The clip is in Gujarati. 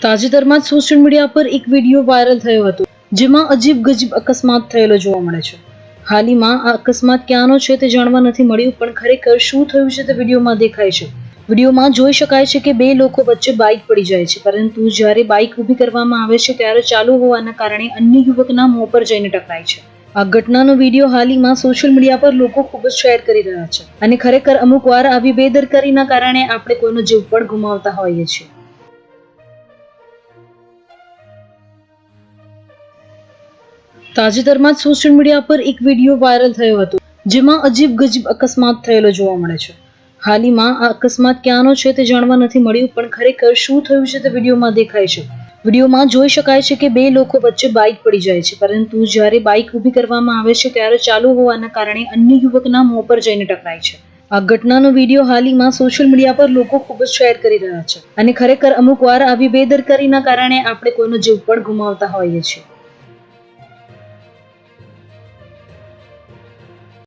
તાજેતરમાં જ સોશિયલ મીડિયા પર એક વિડીયો વાયરલ થયો હતો, જેમાં અજીબ ગજીબ અકસ્માત થયેલો જોવા મળે છે. હાલમાં આ અકસ્માત ક્યાંનો છે તે જાણવા નથી મળ્યું, પણ ખરેખર શું થયું છે તે વિડીયોમાં દેખાય છે. વિડીયોમાં જોઈ શકાય છે કે બે લોકો વચ્ચે બાઇક પડી જાય છે, પરંતુ જ્યારે બાઇક ઊભી કરવામાં આવે છે ત્યારે ચાલુ હોવાના કારણે અન્ય યુવકના મોં પર જઈને ટકરાય છે. આ ઘટનાનો વિડીયો હાલમાં સોશિયલ મીડિયા પર લોકો ખૂબ જ શેર કરી રહ્યા છે, અને ખરેખર અમુક વાર આવી બેદરકારીના કારણે આપણે કોઈનો જીવ પણ ગુમાવતા હોઈએ છીએ. તાજેતરમાં જ સોશિયલ મીડિયા પર એક વિડીયો વાયરલ થયો હતો, જેમાં અજીબ ગજીબ અકસ્માત થયેલો જોવા મળે છે. હાલમાં આ અકસ્માત ક્યાંનો છે તે જાણવા નથી મળ્યું, પણ ખરેખર શું થયું છે તે વિડીયોમાં દેખાય છે. વિડીયોમાં જોઈ શકાય છે કે બે લોકો વચ્ચે બાઇક પડી જાય છે, પરંતુ જ્યારે બાઇક ઊભી કરવામાં આવે છે ત્યારે ચાલુ હોવાના કારણે અન્ય યુવકના મોં પર જઈને ટકરાય છે. આ ઘટનાનો વિડીયો હાલમાં સોશિયલ મીડિયા પર લોકો ખૂબ જ શેર કરી રહ્યા છે, અને ખરેખર અમુક વાર આવી બેદરકારીના કારણે આપણે કોઈનો જીવ પણ ગુમાવતા હોઈએ છીએ.